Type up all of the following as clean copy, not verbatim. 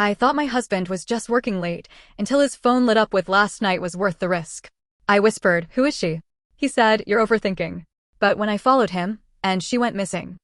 I thought my husband was just working late until his phone lit up with "last night was worth the risk." I whispered, "Who is she?" He said, "You're overthinking." But when I followed him, and she went missing.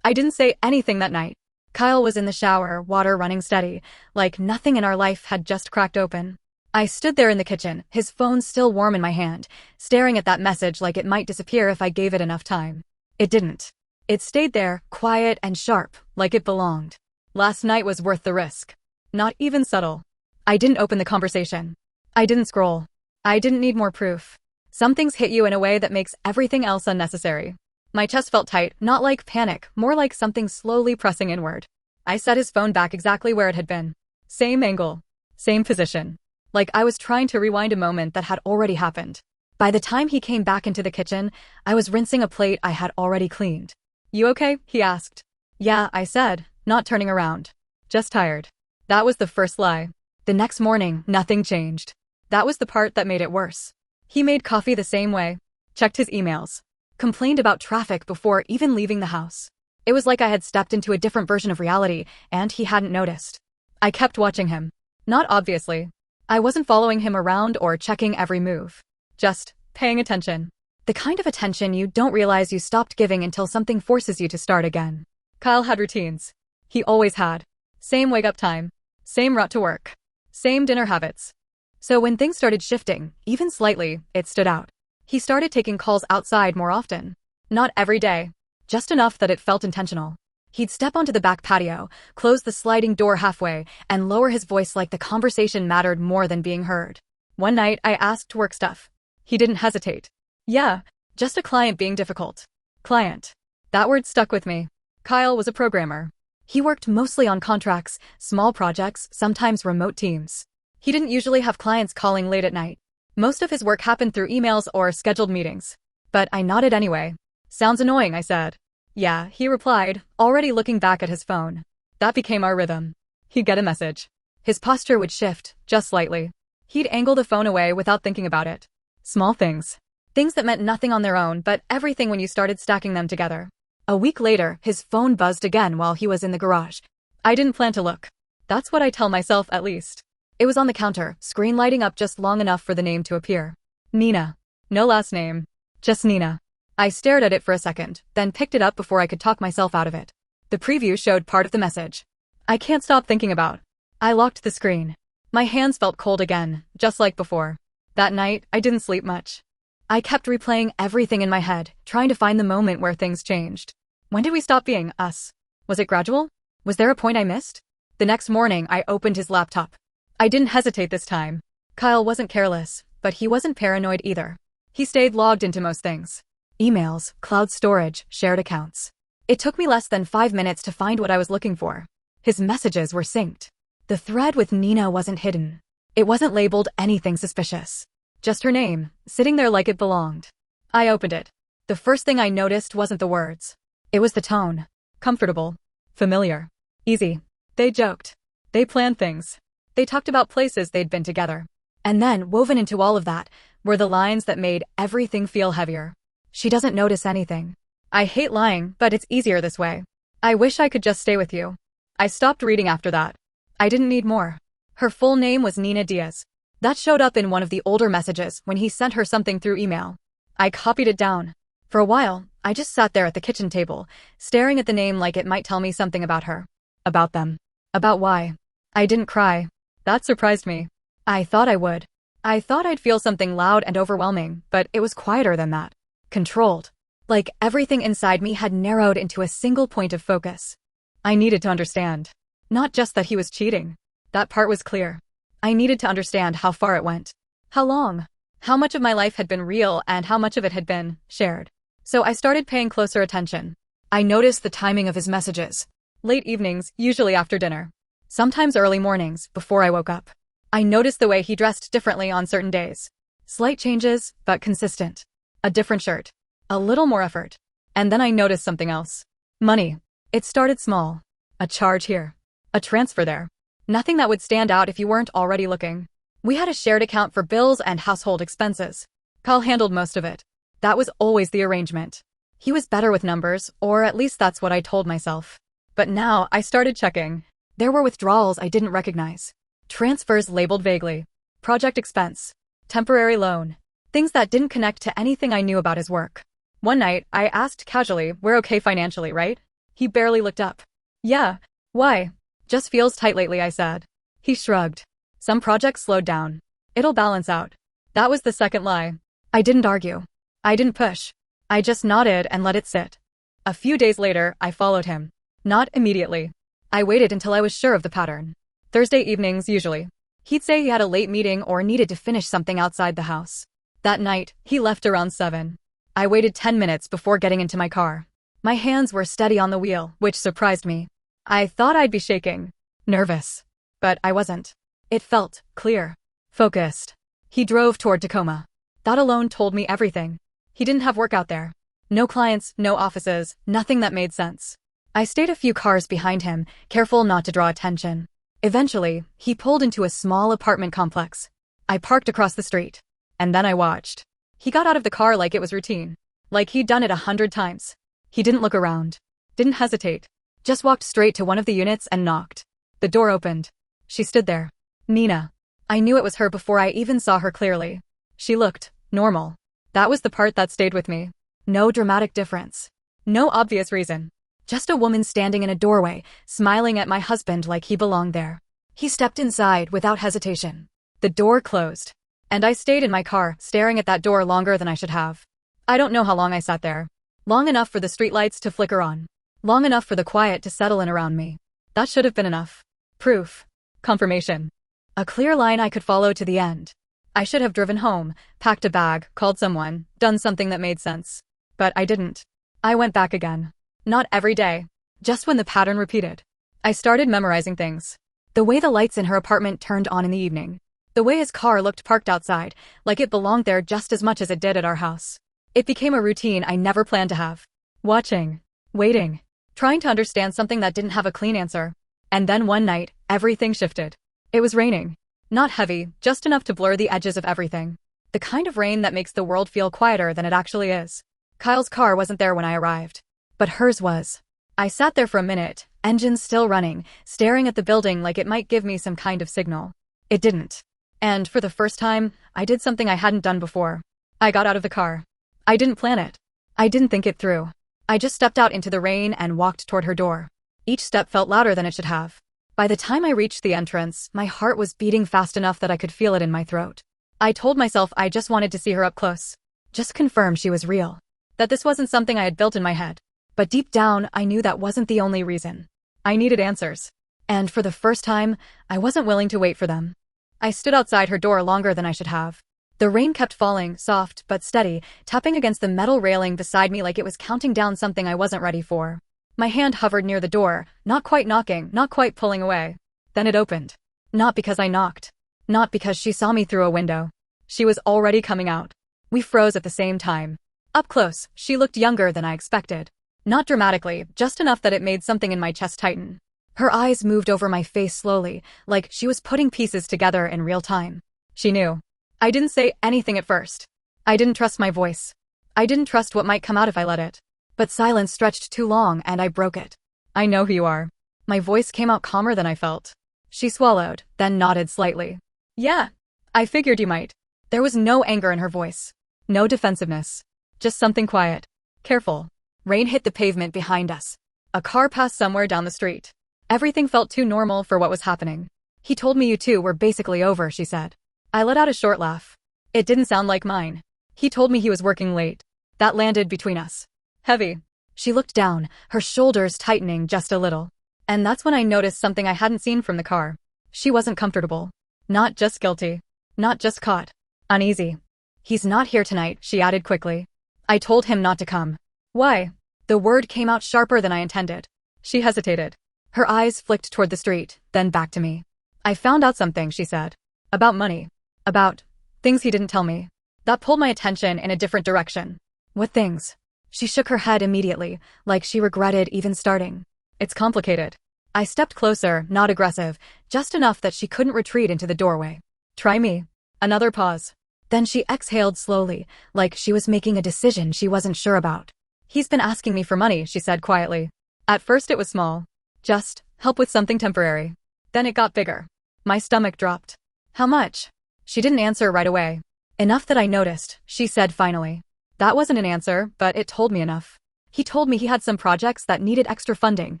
I didn't say anything that night. Kyle was in the shower, water running steady, like nothing in our life had just cracked open. I stood there in the kitchen, his phone still warm in my hand, staring at that message like it might disappear if I gave it enough time. It didn't. It stayed there, quiet and sharp, like it belonged. Last night was worth the risk. Not even subtle. I didn't open the conversation. I didn't scroll. I didn't need more proof. Some things hit you in a way that makes everything else unnecessary. My chest felt tight, not like panic, more like something slowly pressing inward. I set his phone back exactly where it had been. Same angle. Same position. Like I was trying to rewind a moment that had already happened. By the time he came back into the kitchen, I was rinsing a plate I had already cleaned. "You okay?" he asked. "Yeah," I said, not turning around. "Just tired." That was the first lie. The next morning, nothing changed. That was the part that made it worse. He made coffee the same way, checked his emails, complained about traffic before even leaving the house. It was like I had stepped into a different version of reality, and he hadn't noticed. I kept watching him. Not obviously. I wasn't following him around or checking every move. Just paying attention. The kind of attention you don't realize you stopped giving until something forces you to start again. Kyle had routines. He always had. Same wake-up time. Same route to work. Same dinner habits. So when things started shifting, even slightly, it stood out. He started taking calls outside more often. Not every day. Just enough that it felt intentional. He'd step onto the back patio, close the sliding door halfway, and lower his voice like the conversation mattered more than being heard. One night, I asked work stuff. He didn't hesitate. "Yeah, just a client being difficult." Client. That word stuck with me. Kyle was a programmer. He worked mostly on contracts, small projects, sometimes remote teams. He didn't usually have clients calling late at night. Most of his work happened through emails or scheduled meetings. But I nodded anyway. "Sounds annoying," I said. "Yeah," he replied, already looking back at his phone. That became our rhythm. He'd get a message. His posture would shift, just slightly. He'd angle the phone away without thinking about it. Small things. Things that meant nothing on their own, but everything when you started stacking them together. A week later, his phone buzzed again while he was in the garage. I didn't plan to look. That's what I tell myself, at least. It was on the counter, screen lighting up just long enough for the name to appear. Nina. No last name. Just Nina. I stared at it for a second, then picked it up before I could talk myself out of it. The preview showed part of the message. I can't stop thinking about. I locked the screen. My hands felt cold again, just like before. That night, I didn't sleep much. I kept replaying everything in my head, trying to find the moment where things changed. When did we stop being us? Was it gradual? Was there a point I missed? The next morning, I opened his laptop. I didn't hesitate this time. Kyle wasn't careless, but he wasn't paranoid either. He stayed logged into most things. Emails, cloud storage, shared accounts. It took me less than 5 minutes to find what I was looking for. His messages were synced. The thread with Nina wasn't hidden. It wasn't labeled anything suspicious. Just her name, sitting there like it belonged. I opened it. The first thing I noticed wasn't the words. It was the tone. Comfortable. Familiar. Easy. They joked. They planned things. They talked about places they'd been together. And then, woven into all of that, were the lines that made everything feel heavier. "She doesn't notice anything. I hate lying, but it's easier this way. I wish I could just stay with you." I stopped reading after that. I didn't need more. Her full name was Nina Diaz. That showed up in one of the older messages when he sent her something through email. I copied it down. For a while, I just sat there at the kitchen table, staring at the name like it might tell me something about her. About them. About why. I didn't cry. That surprised me. I thought I would. I thought I'd feel something loud and overwhelming, but it was quieter than that. Controlled. Like everything inside me had narrowed into a single point of focus. I needed to understand. Not just that he was cheating. That part was clear. I needed to understand how far it went. How long. How much of my life had been real and how much of it had been shared. So I started paying closer attention. I noticed the timing of his messages. Late evenings, usually after dinner. Sometimes early mornings, before I woke up. I noticed the way he dressed differently on certain days. Slight changes, but consistent. A different shirt. A little more effort. And then I noticed something else. Money. It started small. A charge here. A transfer there. Nothing that would stand out if you weren't already looking. We had a shared account for bills and household expenses. Kyle handled most of it. That was always the arrangement. He was better with numbers, or at least that's what I told myself. But now I started checking. There were withdrawals I didn't recognize. Transfers labeled vaguely. Project expense. Temporary loan. Things that didn't connect to anything I knew about his work. One night, I asked casually, "We're okay financially, right?" He barely looked up. "Yeah. Why?" "Just feels tight lately," I said. He shrugged. "Some projects slowed down. It'll balance out." That was the second lie. I didn't argue. I didn't push. I just nodded and let it sit. A few days later, I followed him. Not immediately. I waited until I was sure of the pattern. Thursday evenings, usually. He'd say he had a late meeting or needed to finish something outside the house. That night, he left around 7. I waited 10 minutes before getting into my car. My hands were steady on the wheel, which surprised me. I thought I'd be shaking. Nervous. But I wasn't. It felt clear. Focused. He drove toward Tacoma. That alone told me everything. He didn't have work out there. No clients, no offices, nothing that made sense. I stayed a few cars behind him, careful not to draw attention. Eventually, he pulled into a small apartment complex. I parked across the street. And then I watched. He got out of the car like it was routine. Like he'd done it 100 times. He didn't look around. Didn't hesitate. Just walked straight to one of the units and knocked. The door opened. She stood there. Nina. I knew it was her before I even saw her clearly. She looked normal. That was the part that stayed with me. No dramatic difference. No obvious reason. Just a woman standing in a doorway, smiling at my husband like he belonged there. He stepped inside without hesitation. The door closed. And I stayed in my car, staring at that door longer than I should have. I don't know how long I sat there. Long enough for the streetlights to flicker on. Long enough for the quiet to settle in around me. That should have been enough. Proof. Confirmation. A clear line I could follow to the end. I should have driven home, packed a bag, called someone, done something that made sense. But I didn't. I went back again. Not every day. Just when the pattern repeated. I started memorizing things. The way the lights in her apartment turned on in the evening. The way his car looked parked outside, like it belonged there just as much as it did at our house. It became a routine I never planned to have. Watching. Waiting. Trying to understand something that didn't have a clean answer. And then one night, everything shifted. It was raining. Not heavy, just enough to blur the edges of everything. The kind of rain that makes the world feel quieter than it actually is. Kyle's car wasn't there when I arrived. But hers was. I sat there for a minute, engines still running, staring at the building like it might give me some kind of signal. It didn't. And for the first time, I did something I hadn't done before. I got out of the car. I didn't plan it. I didn't think it through. I just stepped out into the rain and walked toward her door. Each step felt louder than it should have. By the time I reached the entrance, my heart was beating fast enough that I could feel it in my throat. I told myself I just wanted to see her up close. Just confirm she was real. That this wasn't something I had built in my head. But deep down, I knew that wasn't the only reason. I needed answers. And for the first time, I wasn't willing to wait for them. I stood outside her door longer than I should have. The rain kept falling, soft but steady, tapping against the metal railing beside me like it was counting down something I wasn't ready for. My hand hovered near the door, not quite knocking, not quite pulling away. Then it opened. Not because I knocked. Not because she saw me through a window. She was already coming out. We froze at the same time. Up close, she looked younger than I expected. Not dramatically, just enough that it made something in my chest tighten. Her eyes moved over my face slowly, like she was putting pieces together in real time. She knew. I didn't say anything at first. I didn't trust my voice. I didn't trust what might come out if I let it. But silence stretched too long and I broke it. "I know who you are." My voice came out calmer than I felt. She swallowed, then nodded slightly. "Yeah. I figured you might." There was no anger in her voice. No defensiveness. Just something quiet. Careful. Rain hit the pavement behind us. A car passed somewhere down the street. Everything felt too normal for what was happening. "He told me you two were basically over," she said. I let out a short laugh. It didn't sound like mine. "He told me he was working late." That landed between us. Heavy. She looked down, her shoulders tightening just a little. And that's when I noticed something I hadn't seen from the car. She wasn't comfortable. Not just guilty. Not just caught. Uneasy. "He's not here tonight," she added quickly. I told him not to come. "Why?" The word came out sharper than I intended. She hesitated. Her eyes flicked toward the street, then back to me. "I found out something," she said. "About money. About things he didn't tell me." That pulled my attention in a different direction. "What things?" She shook her head immediately, like she regretted even starting. "It's complicated." I stepped closer, not aggressive, just enough that she couldn't retreat into the doorway. "Try me." Another pause. Then she exhaled slowly, like she was making a decision she wasn't sure about. "He's been asking me for money," she said quietly. At first it was small. Just help with something temporary. Then it got bigger. My stomach dropped. How much? She didn't answer right away. Enough that I noticed, she said finally. That wasn't an answer, but it told me enough. He told me he had some projects that needed extra funding,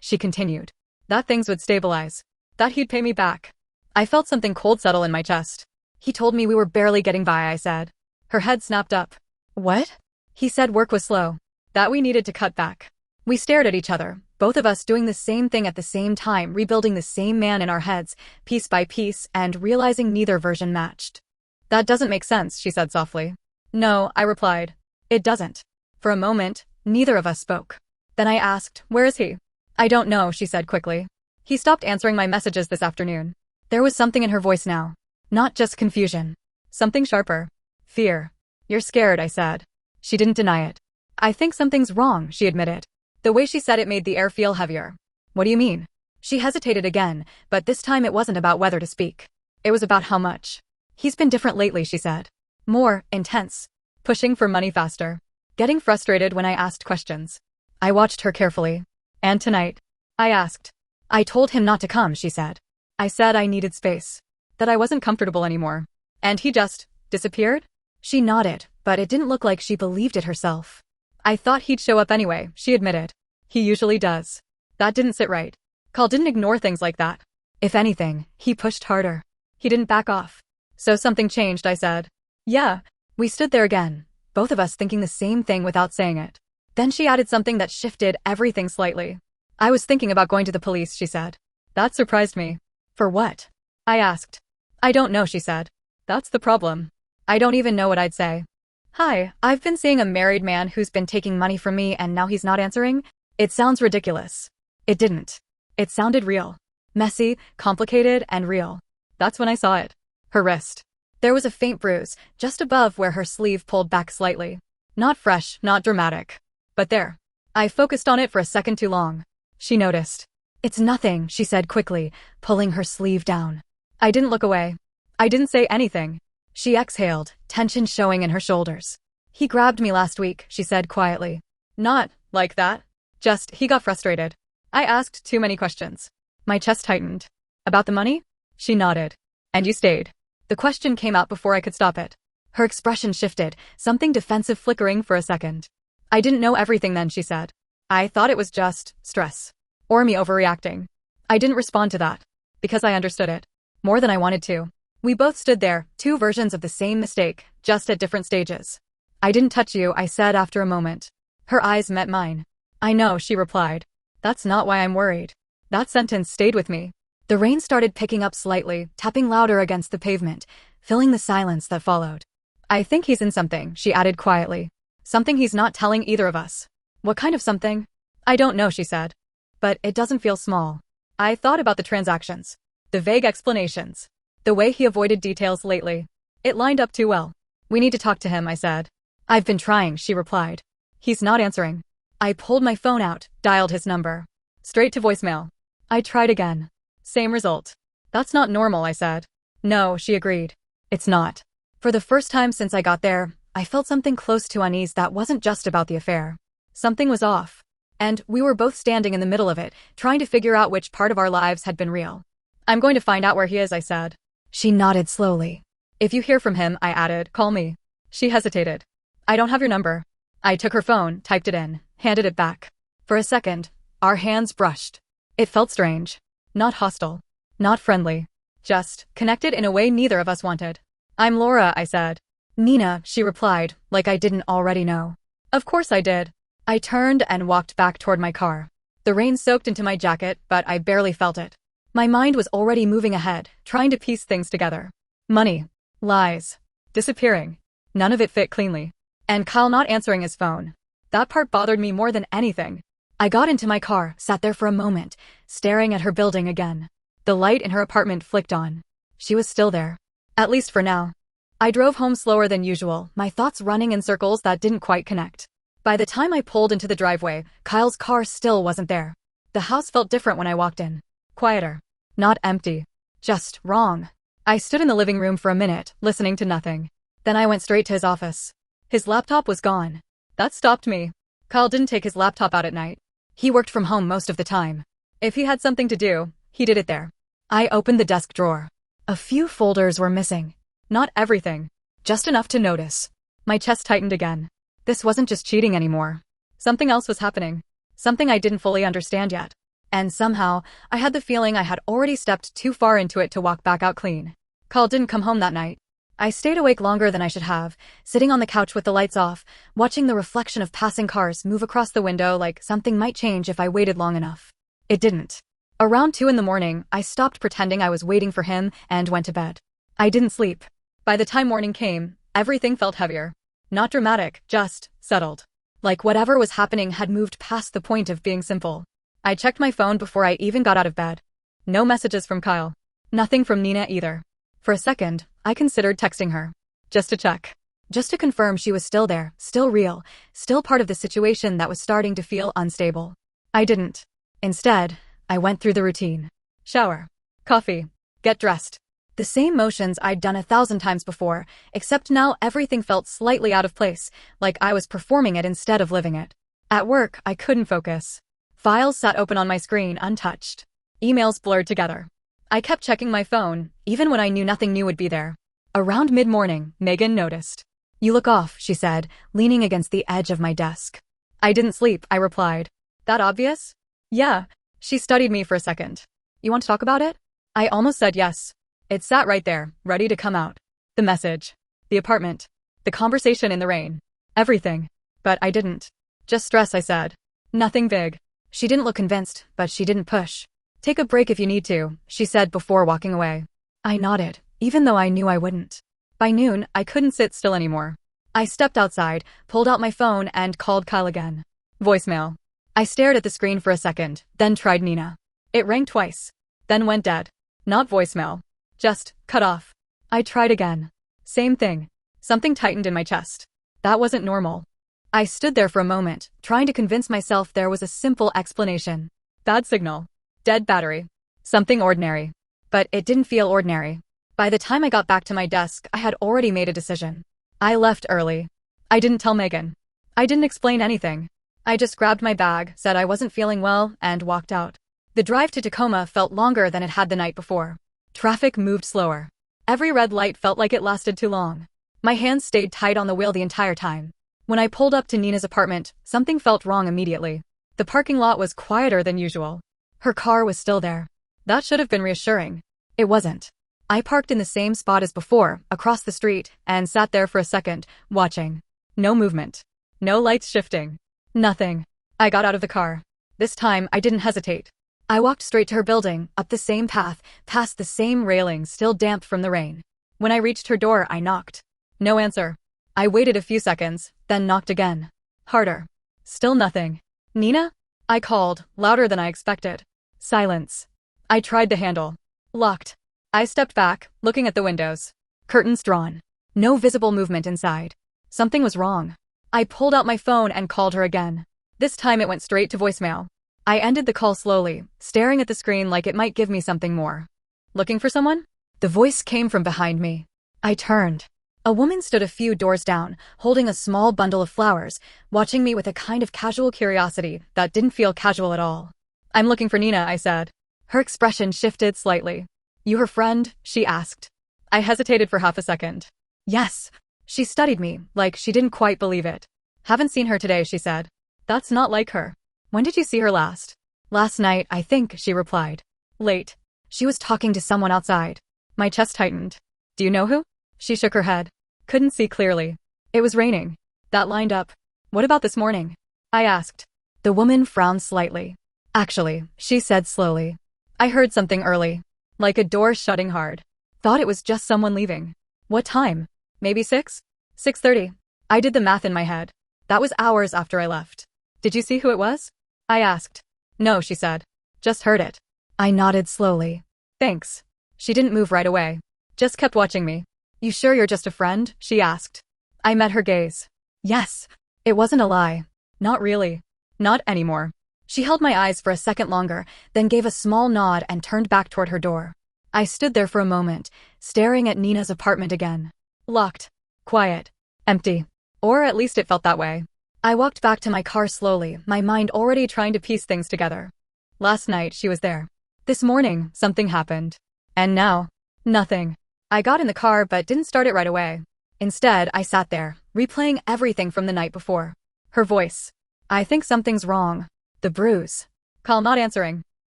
she continued. That things would stabilize. That he'd pay me back. I felt something cold settle in my chest. He told me we were barely getting by, I said. Her head snapped up. What? He said work was slow. That we needed to cut back. We stared at each other, both of us doing the same thing at the same time, rebuilding the same man in our heads, piece by piece, and realizing neither version matched. That doesn't make sense, she said softly. No, I replied. It doesn't. For a moment, neither of us spoke. Then I asked, where is he? I don't know, she said quickly. He stopped answering my messages this afternoon. There was something in her voice now. Not just confusion. Something sharper. Fear. You're scared, I said. She didn't deny it. I think something's wrong, she admitted. The way she said it made the air feel heavier. What do you mean? She hesitated again, but this time it wasn't about whether to speak. It was about how much. He's been different lately, she said. More intense. Pushing for money faster. Getting frustrated when I asked questions. I watched her carefully. And tonight? I asked. I told him not to come, she said. I said I needed space. That I wasn't comfortable anymore. And he just disappeared? She nodded, but it didn't look like she believed it herself. I thought he'd show up anyway, she admitted. He usually does. That didn't sit right. Carl didn't ignore things like that. If anything, he pushed harder. He didn't back off. So something changed, I said. Yeah. We stood there again, both of us thinking the same thing without saying it. Then she added something that shifted everything slightly. I was thinking about going to the police, she said. That surprised me. For what? I asked. I don't know, she said. That's the problem. I don't even know what I'd say. Hi, I've been seeing a married man who's been taking money from me and now he's not answering. It sounds ridiculous. It didn't. It sounded real. Messy, complicated, and real. That's when I saw it. Her wrist. There was a faint bruise, just above where her sleeve pulled back slightly. Not fresh, not dramatic. But there. I focused on it for a second too long. She noticed. It's nothing, she said quickly, pulling her sleeve down. I didn't look away. I didn't say anything. She exhaled, tension showing in her shoulders. He grabbed me last week, she said quietly. Not like that. Just, he got frustrated. I asked too many questions. My chest tightened. About the money? She nodded. And you stayed. The question came out before I could stop it. Her expression shifted, something defensive flickering for a second. I didn't know everything then, she said. I thought it was just stress. Or me overreacting. I didn't respond to that. Because I understood it. More than I wanted to. We both stood there, two versions of the same mistake, just at different stages. I didn't touch you, I said after a moment. Her eyes met mine. I know, she replied. That's not why I'm worried. That sentence stayed with me. The rain started picking up slightly, tapping louder against the pavement, filling the silence that followed. I think he's in something, she added quietly. Something he's not telling either of us. What kind of something? I don't know, she said. But it doesn't feel small. I thought about the transactions. The vague explanations. The way he avoided details lately. It lined up too well. We need to talk to him, I said. I've been trying, she replied. He's not answering. I pulled my phone out, dialed his number. Straight to voicemail. I tried again. Same result. That's not normal, I said. No, she agreed. It's not. For the first time since I got there, I felt something close to unease that wasn't just about the affair. Something was off. And we were both standing in the middle of it, trying to figure out which part of our lives had been real. I'm going to find out where he is, I said. She nodded slowly. If you hear from him, I added, call me. She hesitated. I don't have your number. I took her phone, typed it in, handed it back. For a second, our hands brushed. It felt strange. Not hostile. Not friendly. Just connected in a way neither of us wanted. I'm Laura, I said. Nina, she replied, like I didn't already know. Of course I did. I turned and walked back toward my car. The rain soaked into my jacket, but I barely felt it. My mind was already moving ahead, trying to piece things together. Money. Lies. Disappearing. None of it fit cleanly. And Kyle not answering his phone. That part bothered me more than anything. I got into my car, sat there for a moment, staring at her building again. The light in her apartment flicked on. She was still there. At least for now. I drove home slower than usual, my thoughts running in circles that didn't quite connect. By the time I pulled into the driveway, Kyle's car still wasn't there. The house felt different when I walked in. Quieter. Not empty. Just wrong. I stood in the living room for a minute, listening to nothing. Then I went straight to his office. His laptop was gone. That stopped me. Kyle didn't take his laptop out at night. He worked from home most of the time. If he had something to do, he did it there. I opened the desk drawer. A few folders were missing. Not everything. Just enough to notice. My chest tightened again. This wasn't just cheating anymore. Something else was happening. Something I didn't fully understand yet. And somehow, I had the feeling I had already stepped too far into it to walk back out clean. Carl didn't come home that night. I stayed awake longer than I should have, sitting on the couch with the lights off, watching the reflection of passing cars move across the window like something might change if I waited long enough. It didn't. Around 2 in the morning, I stopped pretending I was waiting for him and went to bed. I didn't sleep. By the time morning came, everything felt heavier. Not dramatic, just settled. Like whatever was happening had moved past the point of being simple. I checked my phone before I even got out of bed. No messages from Kyle. Nothing from Nina either. For a second, I considered texting her. Just to check. Just to confirm she was still there, still real, still part of the situation that was starting to feel unstable. I didn't. Instead, I went through the routine. Shower. Coffee. Get dressed. The same motions I'd done 1,000 times before, except now everything felt slightly out of place, like I was performing it instead of living it. At work, I couldn't focus. Files sat open on my screen untouched. Emails blurred together. I kept checking my phone, even when I knew nothing new would be there. Around mid-morning, Megan noticed. "You look off," she said, leaning against the edge of my desk. "I didn't sleep," I replied. "That obvious?" "Yeah." She studied me for a second. "You want to talk about it?" I almost said yes. It sat right there, ready to come out. The message. The apartment. The conversation in the rain. Everything. But I didn't. "Just stress," I said. "Nothing big." She didn't look convinced, but she didn't push. "Take a break if you need to," she said before walking away. I nodded, even though I knew I wouldn't. By noon, I couldn't sit still anymore. I stepped outside, pulled out my phone, and called Kyle again. Voicemail. I stared at the screen for a second, then tried Nina. It rang twice. Then went dead. Not voicemail. Just cut off. I tried again. Same thing. Something tightened in my chest. That wasn't normal. I stood there for a moment, trying to convince myself there was a simple explanation. Bad signal. Dead battery. Something ordinary. But it didn't feel ordinary. By the time I got back to my desk, I had already made a decision. I left early. I didn't tell Megan. I didn't explain anything. I just grabbed my bag, said I wasn't feeling well, and walked out. The drive to Tacoma felt longer than it had the night before. Traffic moved slower. Every red light felt like it lasted too long. My hands stayed tight on the wheel the entire time. When I pulled up to Nina's apartment, something felt wrong immediately. The parking lot was quieter than usual. Her car was still there. That should have been reassuring. It wasn't. I parked in the same spot as before, across the street, and sat there for a second, watching. No movement. No lights shifting. Nothing. I got out of the car. This time, I didn't hesitate. I walked straight to her building, up the same path, past the same railings still damp from the rain. When I reached her door, I knocked. No answer. I waited a few seconds, then knocked again. Harder. Still nothing. "Nina?" I called, louder than I expected. Silence. I tried the handle. Locked. I stepped back, looking at the windows. Curtains drawn. No visible movement inside. Something was wrong. I pulled out my phone and called her again. This time it went straight to voicemail. I ended the call slowly, staring at the screen like it might give me something more. "Looking for someone?" The voice came from behind me. I turned. A woman stood a few doors down, holding a small bundle of flowers, watching me with a kind of casual curiosity that didn't feel casual at all. "I'm looking for Nina," I said. Her expression shifted slightly. "You her friend?" she asked. I hesitated for half a second. "Yes." She studied me, like she didn't quite believe it. "Haven't seen her today," she said. "That's not like her. When did you see her last?" "Last night, I think," she replied. "Late. She was talking to someone outside." My chest tightened. "Do you know who?" She shook her head. Couldn't see clearly. It was raining. That lined up. "What about this morning?" I asked. The woman frowned slightly. "Actually," she said slowly. "I heard something early. Like a door shutting hard. Thought it was just someone leaving." "What time?" "Maybe 6? 6:30. I did the math in my head. That was hours after I left. "Did you see who it was?" I asked. "No," she said. "Just heard it." I nodded slowly. "Thanks." She didn't move right away. Just kept watching me. "You sure you're just a friend?" she asked. I met her gaze. Yes. It wasn't a lie. Not really. Not anymore. She held my eyes for a second longer, then gave a small nod and turned back toward her door. I stood there for a moment, staring at Nina's apartment again. Locked. Quiet. Empty. Or at least it felt that way. I walked back to my car slowly, my mind already trying to piece things together. Last night, she was there. This morning, something happened. And now, nothing. I got in the car but didn't start it right away. Instead, I sat there, replaying everything from the night before. Her voice. I think something's wrong. The bruise. Call not answering.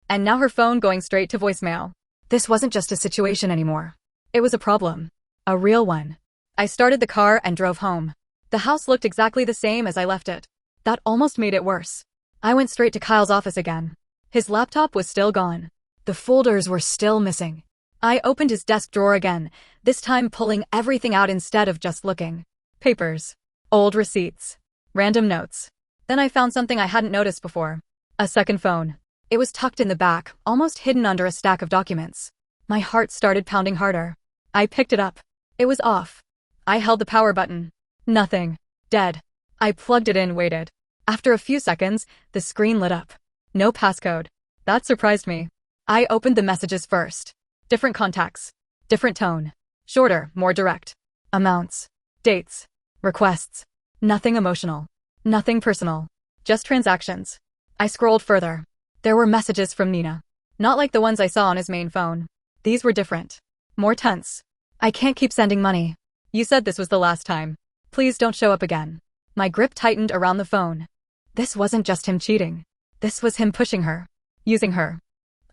And now her phone going straight to voicemail. This wasn't just a situation anymore. It was a problem. A real one. I started the car and drove home. The house looked exactly the same as I left it. That almost made it worse. I went straight to Kyle's office again. His laptop was still gone. The folders were still missing. I opened his desk drawer again, this time pulling everything out instead of just looking. Papers. Old receipts. Random notes. Then I found something I hadn't noticed before. A second phone. It was tucked in the back, almost hidden under a stack of documents. My heart started pounding harder. I picked it up. It was off. I held the power button. Nothing. Dead. I plugged it in, waited. After a few seconds, the screen lit up. No passcode. That surprised me. I opened the messages first. Different contacts. Different tone. Shorter, more direct. Amounts. Dates. Requests. Nothing emotional. Nothing personal. Just transactions. I scrolled further. There were messages from Nina. Not like the ones I saw on his main phone. These were different. More tense. I can't keep sending money. You said this was the last time. Please don't show up again. My grip tightened around the phone. This wasn't just him cheating. This was him pushing her. Using her.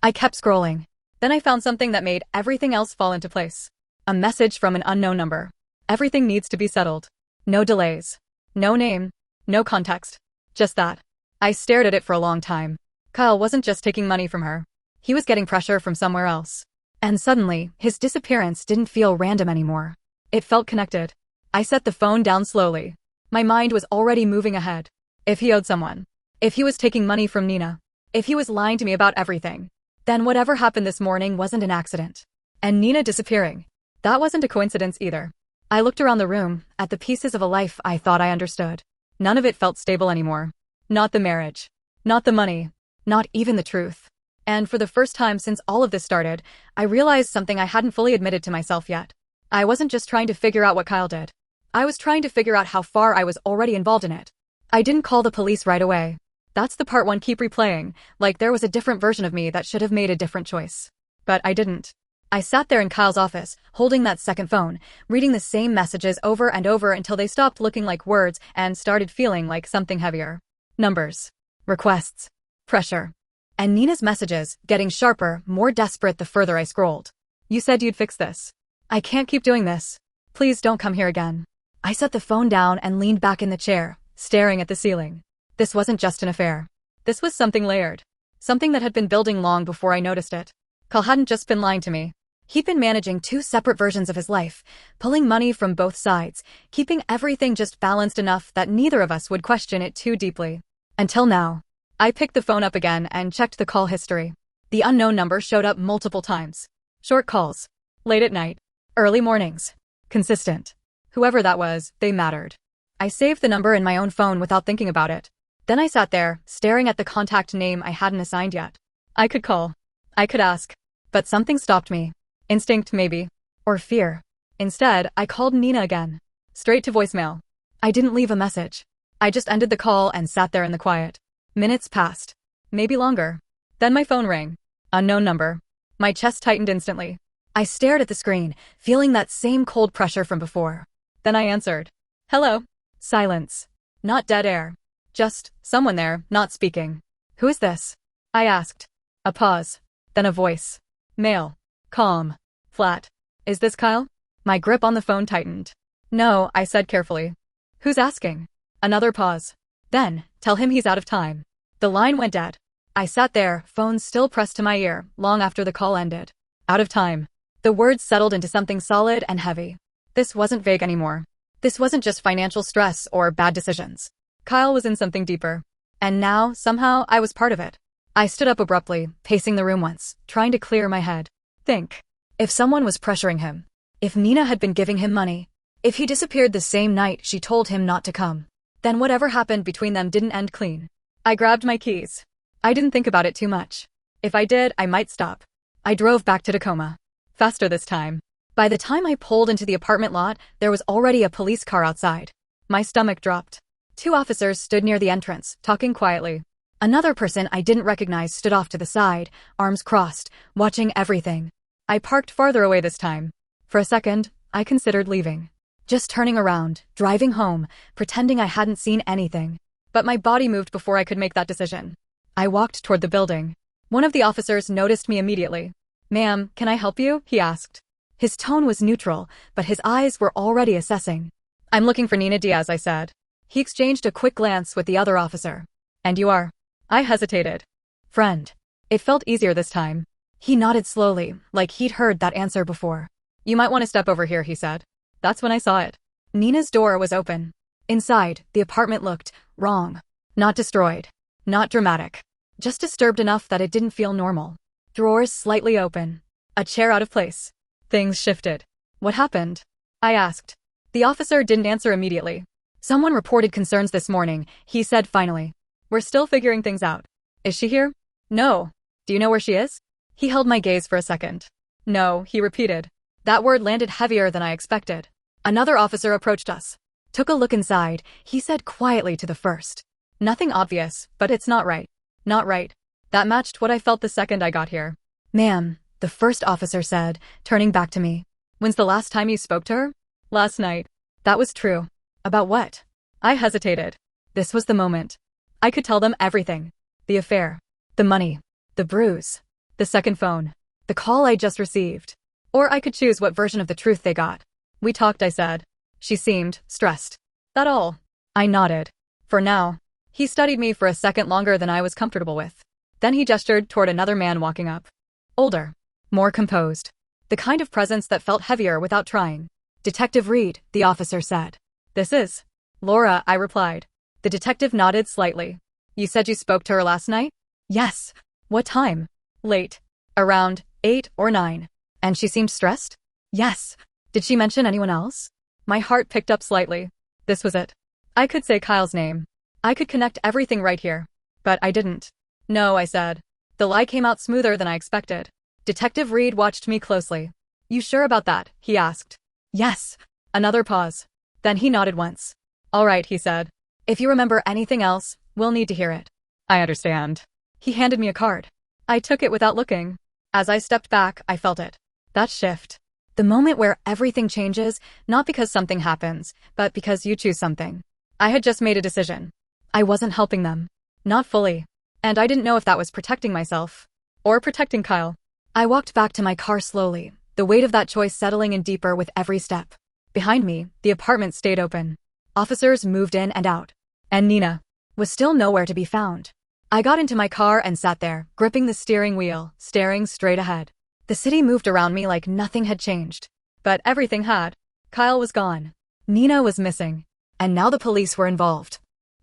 I kept scrolling. Then I found something that made everything else fall into place. A message from an unknown number. Everything needs to be settled. No delays. No name. No context. Just that. I stared at it for a long time. Kyle wasn't just taking money from her. He was getting pressure from somewhere else. And suddenly, his disappearance didn't feel random anymore. It felt connected. I set the phone down slowly. My mind was already moving ahead. If he owed someone. If he was taking money from Nina. If he was lying to me about everything. Then whatever happened this morning wasn't an accident. And Nina disappearing. That wasn't a coincidence either. I looked around the room, at the pieces of a life I thought I understood. None of it felt stable anymore. Not the marriage. Not the money. Not even the truth. And for the first time since all of this started, I realized something I hadn't fully admitted to myself yet. I wasn't just trying to figure out what Kyle did. I was trying to figure out how far I was already involved in it. I didn't call the police right away. That's the part one keep replaying, like there was a different version of me that should have made a different choice. But I didn't. I sat there in Kyle's office, holding that second phone, reading the same messages over and over until they stopped looking like words and started feeling like something heavier. Numbers. Requests. Pressure. And Nina's messages, getting sharper, more desperate the further I scrolled. You said you'd fix this. I can't keep doing this. Please don't come here again. I set the phone down and leaned back in the chair, staring at the ceiling. This wasn't just an affair. This was something layered. Something that had been building long before I noticed it. Kyle hadn't just been lying to me. He'd been managing two separate versions of his life, pulling money from both sides, keeping everything just balanced enough that neither of us would question it too deeply. Until now. I picked the phone up again and checked the call history. The unknown number showed up multiple times. Short calls. Late at night. Early mornings. Consistent. Whoever that was, they mattered. I saved the number in my own phone without thinking about it. Then I sat there, staring at the contact name I hadn't assigned yet. I could call. I could ask. But something stopped me. Instinct, maybe. Or fear. Instead, I called Nina again. Straight to voicemail. I didn't leave a message. I just ended the call and sat there in the quiet. Minutes passed. Maybe longer. Then my phone rang. Unknown number. My chest tightened instantly. I stared at the screen, feeling that same cold pressure from before. Then I answered. Hello. Silence. Not dead air. Just someone there, not speaking. Who is this? I asked. A pause. Then a voice. Male. Calm. Flat. Is this Kyle? My grip on the phone tightened. No, I said carefully. Who's asking? Another pause. Then, tell him he's out of time. The line went dead. I sat there, phone still pressed to my ear, long after the call ended. Out of time. The words settled into something solid and heavy. This wasn't vague anymore. This wasn't just financial stress or bad decisions. Kyle was in something deeper. And now, somehow, I was part of it. I stood up abruptly, pacing the room once, trying to clear my head. Think. If someone was pressuring him. If Nina had been giving him money. If he disappeared the same night she told him not to come. Then whatever happened between them didn't end clean. I grabbed my keys. I didn't think about it too much. If I did, I might stop. I drove back to Tacoma. Faster this time. By the time I pulled into the apartment lot, there was already a police car outside. My stomach dropped. Two officers stood near the entrance, talking quietly. Another person I didn't recognize stood off to the side, arms crossed, watching everything. I parked farther away this time. For a second, I considered leaving. Just turning around, driving home, pretending I hadn't seen anything. But my body moved before I could make that decision. I walked toward the building. One of the officers noticed me immediately. "Ma'am, can I help you?" he asked. His tone was neutral, but his eyes were already assessing. "I'm looking for Nina Diaz," I said. He exchanged a quick glance with the other officer. "And you are?" I hesitated. "Friend." It felt easier this time. He nodded slowly, like he'd heard that answer before. "You might want to step over here," he said. That's when I saw it. Nina's door was open. Inside, the apartment looked wrong. Not destroyed. Not dramatic. Just disturbed enough that it didn't feel normal. Drawers slightly open. A chair out of place. Things shifted. "What happened?" I asked. The officer didn't answer immediately. "Someone reported concerns this morning," he said finally. "We're still figuring things out." "Is she here?" "No." "Do you know where she is?" He held my gaze for a second. "No," he repeated. That word landed heavier than I expected. Another officer approached us. Took a look inside, he said quietly to the first. "Nothing obvious, but it's not right." Not right. That matched what I felt the second I got here. "Ma'am," the first officer said, turning back to me. "When's the last time you spoke to her?" "Last night." That was true. About what? I hesitated. This was the moment. I could tell them everything. The affair. The money. The bruise. The second phone. The call I just received. Or I could choose what version of the truth they got. "We talked," I said. She seemed stressed. "That all?" I nodded. "For now." He studied me for a second longer than I was comfortable with. Then he gestured toward another man walking up. Older. More composed. The kind of presence that felt heavier without trying. "Detective Reed," the officer said. "This is Laura," I replied. The detective nodded slightly. "You said you spoke to her last night?" "Yes." "What time?" "Late. Around 8 or 9. And she seemed stressed?" "Yes." "Did she mention anyone else?" My heart picked up slightly. This was it. I could say Kyle's name. I could connect everything right here. But I didn't. "No," I said. The lie came out smoother than I expected. Detective Reed watched me closely. "You sure about that?" he asked. "Yes." Another pause. Then he nodded once. "All right," he said. "If you remember anything else, we'll need to hear it." "I understand." He handed me a card. I took it without looking. As I stepped back, I felt it. That shift. The moment where everything changes, not because something happens, but because you choose something. I had just made a decision. I wasn't helping them. Not fully. And I didn't know if that was protecting myself. Or protecting Kyle. I walked back to my car slowly, the weight of that choice settling in deeper with every step. Behind me, the apartment stayed open. Officers moved in and out. And Nina was still nowhere to be found. I got into my car and sat there, gripping the steering wheel, staring straight ahead. The city moved around me like nothing had changed. But everything had. Kyle was gone. Nina was missing. And now the police were involved.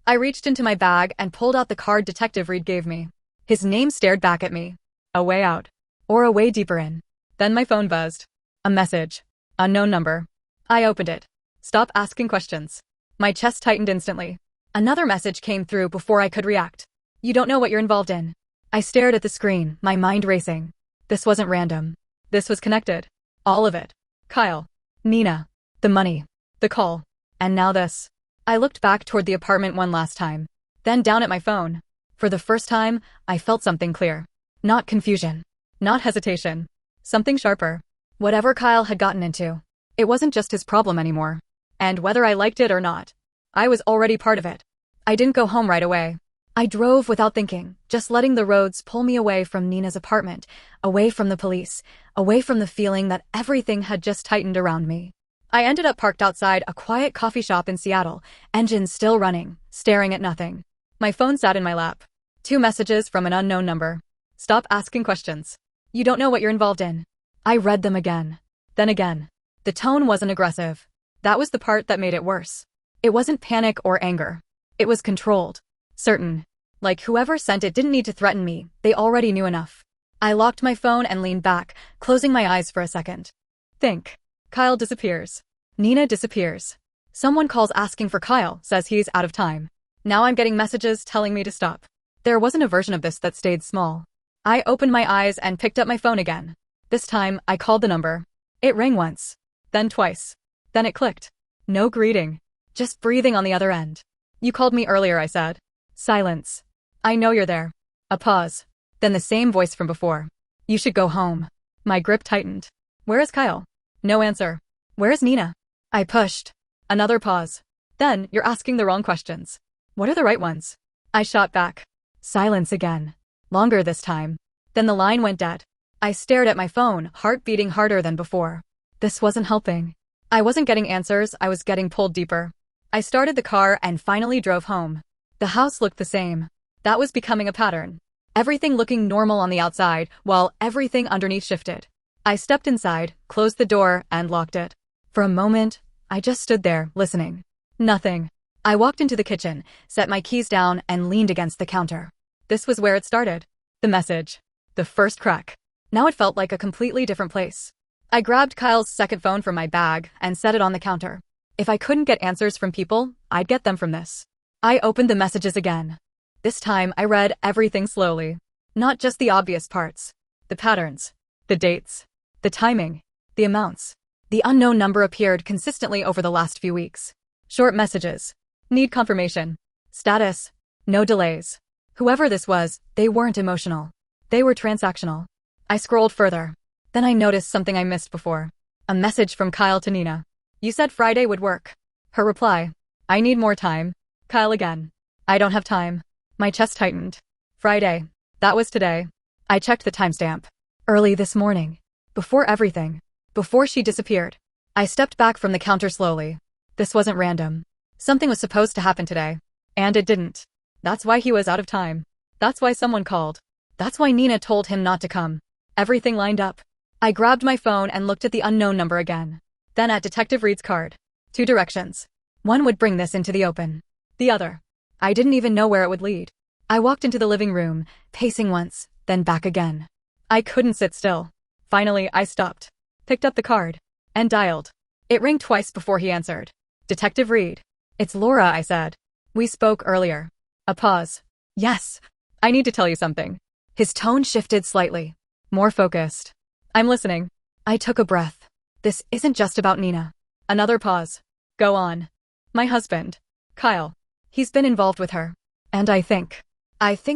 I reached into my bag and pulled out the card Detective Reed gave me. His name stared back at me. A way out. Or a way deeper in. Then my phone buzzed. A message. Unknown number. I opened it. "Stop asking questions." My chest tightened instantly. Another message came through before I could react. "You don't know what you're involved in." I stared at the screen, my mind racing. This wasn't random. This was connected. All of it. Kyle. Nina. The money. The call. And now this. I looked back toward the apartment one last time. Then down at my phone. For the first time, I felt something clear. Not confusion. Not hesitation. Something sharper. Whatever Kyle had gotten into. It wasn't just his problem anymore. And whether I liked it or not, I was already part of it. I didn't go home right away. I drove without thinking, just letting the roads pull me away from Nina's apartment, away from the police, away from the feeling that everything had just tightened around me. I ended up parked outside a quiet coffee shop in Seattle, engines still running, staring at nothing. My phone sat in my lap. 2 messages from an unknown number. "Stop asking questions. You don't know what you're involved in." I read them again. Then again. The tone wasn't aggressive. That was the part that made it worse. It wasn't panic or anger. It was controlled. Certain. Like whoever sent it didn't need to threaten me, they already knew enough. I locked my phone and leaned back, closing my eyes for a second. Think. Kyle disappears. Nina disappears. Someone calls asking for Kyle, says he's out of time. Now I'm getting messages telling me to stop. There wasn't a version of this that stayed small. I opened my eyes and picked up my phone again. This time, I called the number. It rang once. Then twice. Then it clicked. No greeting. Just breathing on the other end. "You called me earlier," I said. Silence. I know you're there. A pause. Then the same voice from before. You should go home. My grip tightened. Where is Kyle? No answer. Where is Nina? I pushed. Another pause. Then, you're asking the wrong questions. What are the right ones? I shot back. Silence again. Longer this time. Then the line went dead. I stared at my phone, heart beating harder than before. This wasn't helping. I wasn't getting answers, I was getting pulled deeper. I started the car and finally drove home. The house looked the same. That was becoming a pattern. Everything looking normal on the outside, while everything underneath shifted. I stepped inside, closed the door, and locked it. For a moment, I just stood there, listening. Nothing. I walked into the kitchen, set my keys down, and leaned against the counter. This was where it started. The message. The first crack. Now it felt like a completely different place. I grabbed Kyle's second phone from my bag and set it on the counter. If I couldn't get answers from people, I'd get them from this. I opened the messages again. This time, I read everything slowly. Not just the obvious parts. The patterns. The dates. The timing. The amounts. The unknown number appeared consistently over the last few weeks. Short messages. Need confirmation. Status. No delays. Whoever this was, they weren't emotional. They were transactional. I scrolled further. Then I noticed something I missed before. A message from Kyle to Nina. You said Friday would work. Her reply. I need more time. Kyle again. I don't have time. My chest tightened. Friday. That was today. I checked the timestamp. Early this morning. Before everything. Before she disappeared. I stepped back from the counter slowly. This wasn't random. Something was supposed to happen today. And it didn't. That's why he was out of time. That's why someone called. That's why Nina told him not to come. Everything lined up. I grabbed my phone and looked at the unknown number again. Then at Detective Reed's card. 2 directions. One would bring this into the open. The other. I didn't even know where it would lead. I walked into the living room, pacing once, then back again. I couldn't sit still. Finally, I stopped. Picked up the card. And dialed. It rang twice before he answered. Detective Reed. It's Laura, I said. We spoke earlier. A pause. Yes. I need to tell you something. His tone shifted slightly. More focused. I'm listening. I took a breath. This isn't just about Nina. Another pause. Go on. My husband. Kyle. He's been involved with her. And I think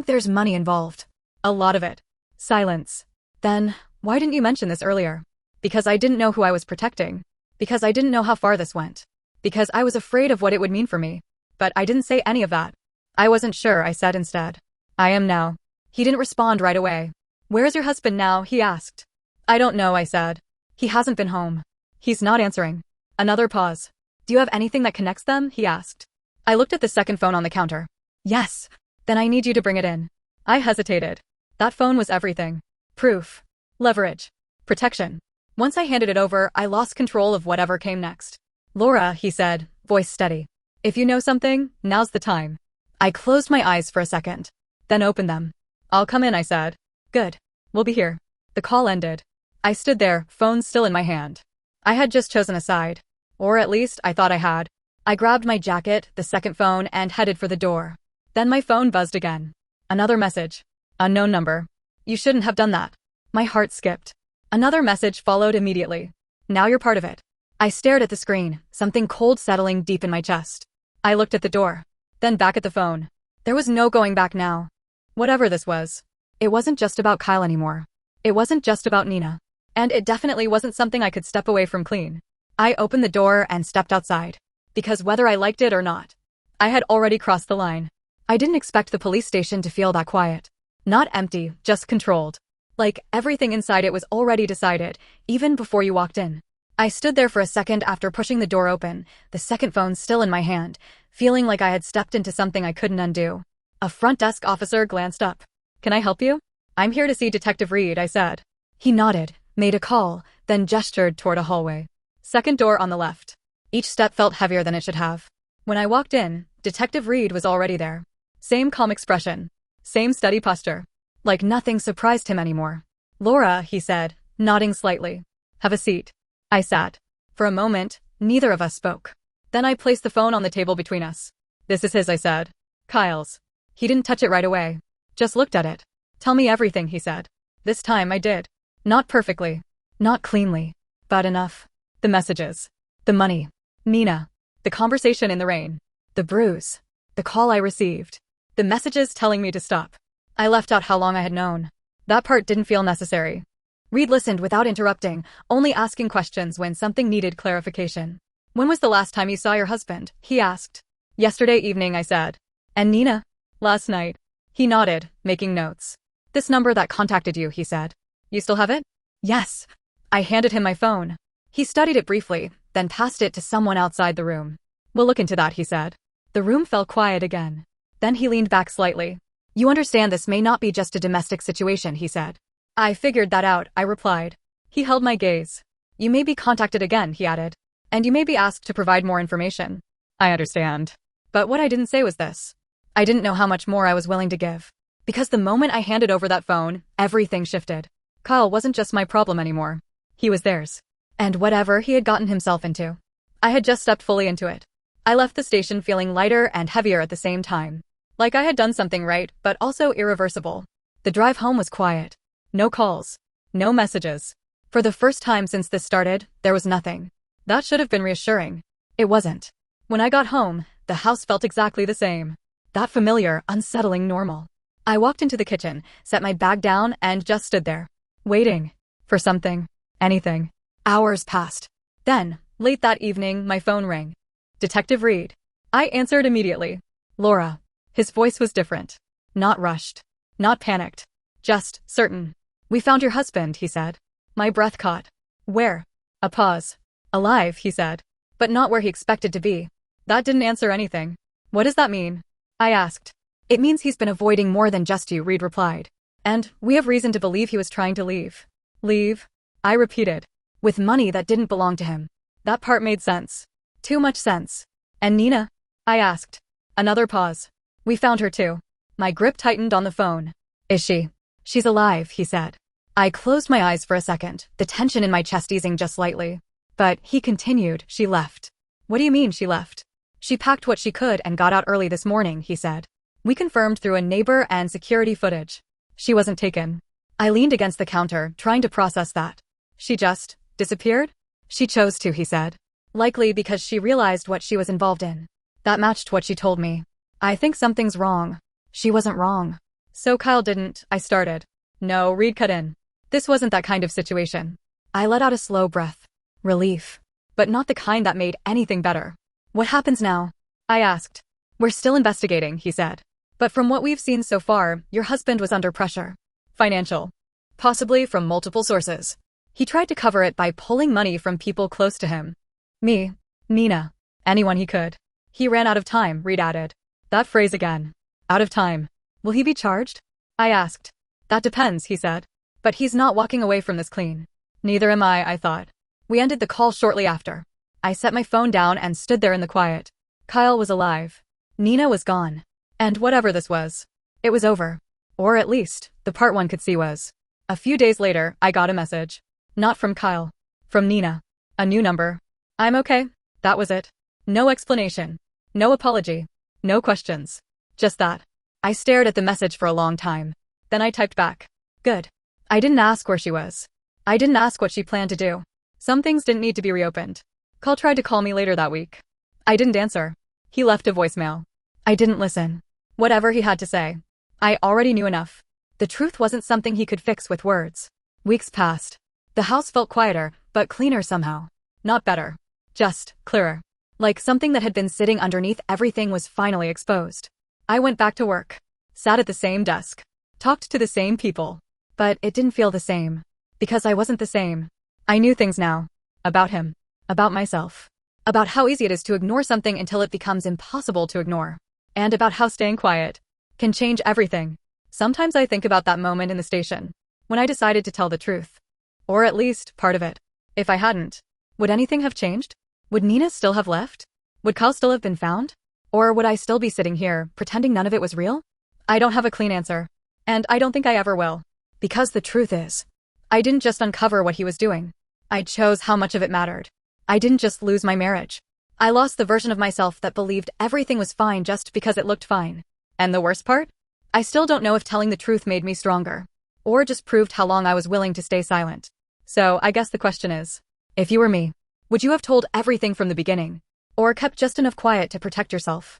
there's money involved. A lot of it. Silence. Then, why didn't you mention this earlier? Because I didn't know who I was protecting. Because I didn't know how far this went. Because I was afraid of what it would mean for me. But I didn't say any of that. I wasn't sure, I said instead. I am now. He didn't respond right away. Where's your husband now? He asked. I don't know, I said. He hasn't been home. He's not answering. Another pause. Do you have anything that connects them? He asked. I looked at the second phone on the counter. Yes. Then I need you to bring it in. I hesitated. That phone was everything. Proof. Leverage. Protection. Once I handed it over, I lost control of whatever came next. Laura, he said, voice steady. If you know something, now's the time. I closed my eyes for a second. Then opened them. I'll come in, I said. Good. We'll be here. The call ended. I stood there, phone still in my hand. I had just chosen a side. Or at least, I thought I had. I grabbed my jacket, the second phone, and headed for the door. Then my phone buzzed again. Another message. Unknown number. You shouldn't have done that. My heart skipped. Another message followed immediately. Now you're part of it. I stared at the screen, something cold settling deep in my chest. I looked at the door. Then back at the phone. There was no going back now. Whatever this was. It wasn't just about Kyle anymore. It wasn't just about Nina. And it definitely wasn't something I could step away from clean. I opened the door and stepped outside. Because whether I liked it or not, I had already crossed the line. I didn't expect the police station to feel that quiet. Not empty, just controlled. Like everything inside it was already decided, even before you walked in. I stood there for a second after pushing the door open, the second phone still in my hand, feeling like I had stepped into something I couldn't undo. A front desk officer glanced up. Can I help you? I'm here to see Detective Reed, I said. He nodded, made a call, then gestured toward a hallway. Second door on the left. Each step felt heavier than it should have. When I walked in, Detective Reed was already there. Same calm expression. Same steady posture. Like nothing surprised him anymore. Laura, he said, nodding slightly. Have a seat. I sat. For a moment, neither of us spoke. Then I placed the phone on the table between us. This is his, I said. Kyle's. He didn't touch it right away. Just looked at it. Tell me everything, he said. This time I did. Not perfectly. Not cleanly. But enough. The messages. The money. Nina. The conversation in the rain. The bruise. The call I received. The messages telling me to stop. I left out how long I had known. That part didn't feel necessary. Reed listened without interrupting, only asking questions when something needed clarification. When was the last time you saw your husband? He asked. Yesterday evening, I said. And Nina? Last night. He nodded, making notes. This number that contacted you, he said. You still have it? Yes. I handed him my phone. He studied it briefly, then passed it to someone outside the room. We'll look into that, he said. The room fell quiet again. Then he leaned back slightly. You understand this may not be just a domestic situation, he said. I figured that out, I replied. He held my gaze. You may be contacted again, he added. And you may be asked to provide more information. I understand. But what I didn't say was this. I didn't know how much more I was willing to give. Because the moment I handed over that phone, everything shifted. Kyle wasn't just my problem anymore. He was theirs. And whatever he had gotten himself into, I had just stepped fully into it. I left the station feeling lighter and heavier at the same time. Like I had done something right, but also irreversible. The drive home was quiet. No calls. No messages. For the first time since this started, there was nothing. That should have been reassuring. It wasn't. When I got home, the house felt exactly the same. That familiar, unsettling normal. I walked into the kitchen, set my bag down, and just stood there. Waiting. For something. Anything. Hours passed. Then, late that evening, my phone rang. Detective Reed. I answered immediately. Laura. His voice was different. Not rushed. Not panicked. Just certain. We found your husband, he said. My breath caught. Where? A pause. Alive, he said. But not where he expected to be. That didn't answer anything. What does that mean? I asked. It means he's been avoiding more than just you, Reed replied. And we have reason to believe he was trying to leave. Leave? I repeated. With money that didn't belong to him. That part made sense. Too much sense. And Nina? I asked. Another pause. We found her too. My grip tightened on the phone. Is she? She's alive, he said. I closed my eyes for a second, the tension in my chest easing just slightly. But, he continued, she left. What do you mean she left? She packed what she could and got out early this morning, he said. We confirmed through a neighbor and security footage. She wasn't taken. I leaned against the counter, trying to process that. She just disappeared? She chose to, he said. Likely because she realized what she was involved in. That matched what she told me. I think something's wrong. She wasn't wrong. So Kyle didn't, I started. No, Reed cut in. This wasn't that kind of situation. I let out a slow breath. Relief. But not the kind that made anything better. What happens now? I asked. We're still investigating, he said. But from what we've seen so far, your husband was under pressure. Financial. Possibly from multiple sources. He tried to cover it by pulling money from people close to him. Me. Nina. Anyone he could. He ran out of time, Reed added. That phrase again. Out of time. Will he be charged? I asked. That depends, he said. But he's not walking away from this clean. Neither am I thought. We ended the call shortly after. I set my phone down and stood there in the quiet. Kyle was alive. Nina was gone. And whatever this was, it was over. Or at least, the part one could see was. A few days later, I got a message. Not from Kyle. From Nina. A new number. I'm okay. That was it. No explanation. No apology. No questions. Just that. I stared at the message for a long time. Then I typed back. Good. I didn't ask where she was. I didn't ask what she planned to do. Some things didn't need to be reopened. Kyle tried to call me later that week. I didn't answer. He left a voicemail. I didn't listen. Whatever he had to say. I already knew enough. The truth wasn't something he could fix with words. Weeks passed. The house felt quieter, but cleaner somehow. Not better. Just clearer. Like something that had been sitting underneath everything was finally exposed. I went back to work. Sat at the same desk. Talked to the same people. But it didn't feel the same. Because I wasn't the same. I knew things now. About him. About myself. About how easy it is to ignore something until it becomes impossible to ignore. And about how staying quiet can change everything. Sometimes I think about that moment in the station. When I decided to tell the truth. Or at least, part of it. If I hadn't, would anything have changed? Would Nina still have left? Would Kyle still have been found? Or would I still be sitting here, pretending none of it was real? I don't have a clean answer. And I don't think I ever will. Because the truth is, I didn't just uncover what he was doing. I chose how much of it mattered. I didn't just lose my marriage. I lost the version of myself that believed everything was fine just because it looked fine. And the worst part? I still don't know if telling the truth made me stronger. Or just proved how long I was willing to stay silent. So I guess the question is, if you were me, would you have told everything from the beginning? Or kept just enough quiet to protect yourself?